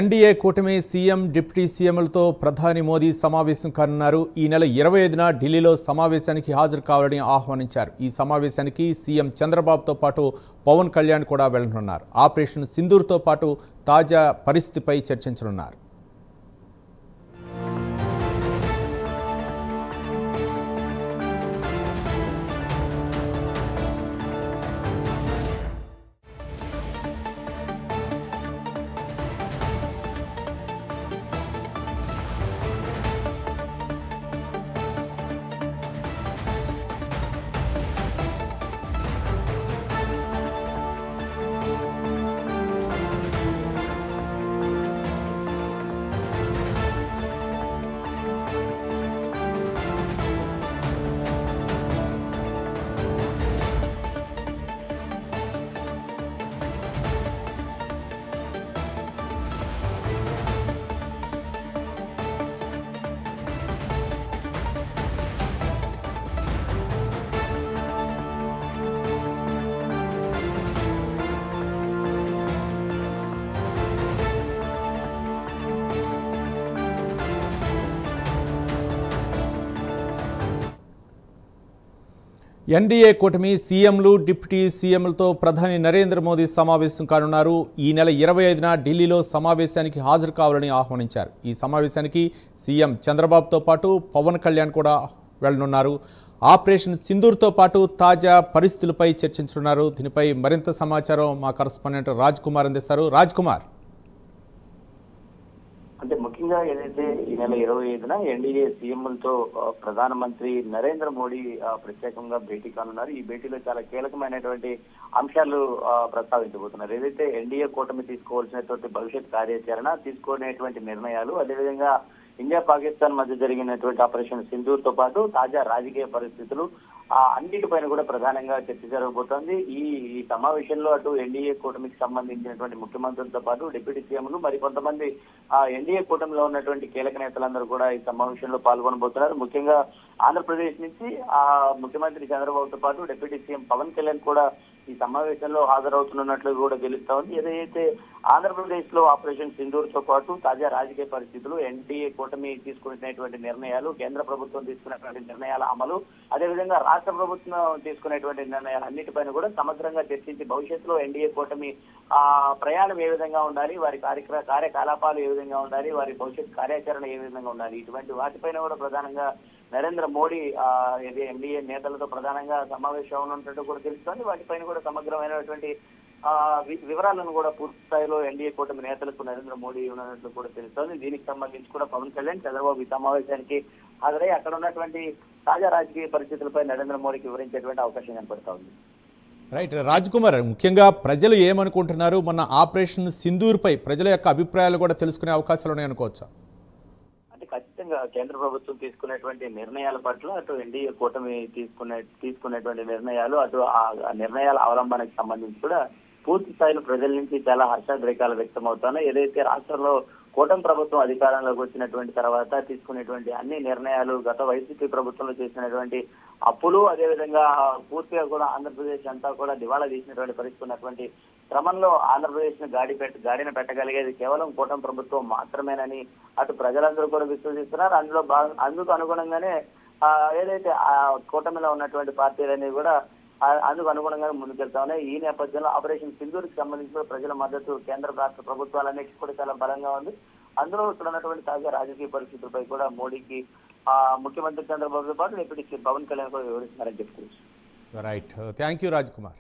NDA కూటమి CM deputy సీఎంలతో ప్రధాని మోదీ సమావేశం కానున్నారు. ఈ నెల 25న ఢిల్లీలో సమావేశానికి హాజరు కావాలని ఆహ్వానించారు. ఈ సమావేశానికి సీఎం చంద్రబాబుతో పాటు పవన్ కళ్యాణ్ కూడా వెళ్లనున్నారు. ఆపరేషన్ సింధూర్తో పాటు తాజా పరిస్థితిపై చర్చించనున్నారు. ఎన్డీఏ కూటమి సీఎంలు డిప్యూటీ సీఎంలతో ప్రధాని నరేంద్ర మోదీ సమావేశం కానున్నారు. ఈ నెల 25న ఢిల్లీలో సమావేశానికి హాజరు కావాలని ఆహ్వానించారు. ఈ సమావేశానికి సీఎం చంద్రబాబుతో పాటు పవన్ కళ్యాణ్ కూడా వెళ్లనున్నారు. ఆపరేషన్ సింధూర్తో పాటు తాజా పరిస్థితులపై చర్చించనున్నారు. దీనిపై మరింత సమాచారం మా కరెస్పాండెంట్ రాజ్ కుమార్ అందిస్తారు. రాజ్ కుమార్, అంటే ముఖ్యంగా ఏదైతే ఈ నెల 25న ఎన్డీఏ సీఎంలతో ప్రధానమంత్రి నరేంద్ర మోడీ ప్రత్యేకంగా భేటీ కానున్నారు. ఈ భేటీలో చాలా కీలకమైనటువంటి అంశాలు ప్రస్తావించబోతున్నారు. ఏదైతే ఎన్డీఏ కూటమి తీసుకోవాల్సినటువంటి భవిష్యత్ కార్యాచరణ, తీసుకునేటువంటి నిర్ణయాలు, అదేవిధంగా ఇండియా పాకిస్తాన్ మధ్య జరిగినటువంటి ఆపరేషన్ సింధూర్తో పాటు తాజా రాజకీయ పరిస్థితులు అన్నిటిపైన కూడా ప్రధానంగా చర్చ జరగబోతోంది. ఈ సమావేశంలో అటు ఎన్డీఏ కూటమికి సంబంధించినటువంటి ముఖ్యమంత్రులతో పాటు డిప్యూటీ సీఎంలు, మరికొంతమంది ఎన్డీఏ కూటమిలో ఉన్నటువంటి కీలక నేతలందరూ కూడా ఈ సమావేశంలో పాల్గొనబోతున్నారు. ముఖ్యంగా ఆంధ్రప్రదేశ్ నుంచి ముఖ్యమంత్రి చంద్రబాబుతో పాటు డిప్యూటీ సీఎం పవన్ కళ్యాణ్ కూడా ఈ సమావేశంలో హాజరవుతున్నట్లు కూడా తెలుస్తా ఉంది. ఏదైతే ఆంధ్రప్రదేశ్ లో ఆపరేషన్ సింధూర్తో పాటు తాజా రాజకీయ పరిస్థితులు, ఎన్డీఏ కూటమి తీసుకునేటువంటి నిర్ణయాలు, కేంద్ర ప్రభుత్వం తీసుకునేటువంటి నిర్ణయాల అమలు, అదేవిధంగా రాష్ట్ర ప్రభుత్వం తీసుకునేటువంటి నిర్ణయాలు అన్నిటిపైన కూడా సమగ్రంగా చర్చించి భవిష్యత్తులో ఎన్డీఏ కూటమి ప్రయాణం ఏ విధంగా ఉండాలి, వారి కార్యకలాపాలు ఏ విధంగా ఉండాలి, వారి భవిష్యత్ కార్యాచరణ ఏ విధంగా ఉండాలి, ఇటువంటి వాటిపైన కూడా ప్రధానంగా నరేంద్ర మోడీ ఎన్డీఏ నేతలతో ప్రధానంగా సమావేశం ఉన్నట్టు కూడా తెలుస్తోంది. వాటిపైన కూడా సమగ్రమైనటువంటి వివరాలను కూడా పూర్తి స్థాయిలో ఎన్డీఏ కూటమి నేతలకు నరేంద్ర మోడీ ఉన్నట్లు కూడా తెలుస్తోంది. దీనికి సంబంధించి కూడా పవన్ కళ్యాణ్, చంద్రబాబు ఈ సమావేశానికి హాజరై అక్కడ ఉన్నటువంటి తాజా రాజకీయ పరిస్థితులపై నరేంద్ర మోడీకి వివరించేటువంటి అవకాశం కనపడతా ఉంది. రైట్ రాజ్ కుమార్, ముఖ్యంగా ప్రజలు ఏమనుకుంటున్నారు, మొన్న ఆపరేషన్ సింధూర్పై ప్రజల యొక్క అభిప్రాయాలు కూడా తెలుసుకునే అవకాశాలు ఉన్నాయనుకోవచ్చా? ఖచ్చితంగా కేంద్ర ప్రభుత్వం తీసుకునేటువంటి నిర్ణయాల పట్ల అటు ఎన్డీఏ కూటమి తీసుకునేటువంటి నిర్ణయాలు, అటు ఆ నిర్ణయాల అవలంబనకు సంబంధించి కూడా పూర్తి స్థాయిలో ప్రజల నుంచి చాలా హర్షాద్రేకాలు వ్యక్తం అవుతున్నాయి. ఏదైతే రాష్ట్రంలో కూటమి ప్రభుత్వం అధికారంలోకి వచ్చినటువంటి తర్వాత తీసుకునేటువంటి అన్ని నిర్ణయాలు, గత వైసీపీ ప్రభుత్వంలో చేసినటువంటి అప్పులు, అదేవిధంగా పూర్తిగా కూడా ఆంధ్రప్రదేశ్ అంతా కూడా దివాళా తీసినటువంటి పరిస్థితి ఉన్నటువంటి క్రమంలో ఆంధ్రప్రదేశ్ ను గాడిన పెట్టగలిగేది కేవలం కూటమి ప్రభుత్వం మాత్రమేనని అటు ప్రజలందరూ కూడా విశ్వసిస్తున్నారు. అందుకు అనుగుణంగానే ఏదైతే ఆ కూటమిలో ఉన్నటువంటి పార్టీలన్నీ కూడా అందుకు అనుగుణంగానే ముందుకెళ్తా ఉన్నాయి. ఈ నేపథ్యంలో ఆపరేషన్ సింధూర్కి సంబంధించిన ప్రజల మద్దతు కేంద్ర రాష్ట్ర ప్రభుత్వాలన్నిటికీ కూడా చాలా బలంగా ఉంది. అందులో ఇక్కడ ఉన్నటువంటి తాజా రాజకీయ పరిస్థితులపై కూడా మోడీకి ముఖ్యమంత్రి చంద్రబాబుతో పాటు డిప్యూటీ సీఎం పవన్ కళ్యాణ్ కూడా వివరిస్తున్నారని చెప్పుకోవచ్చు. Right, thank you Raj Kumar.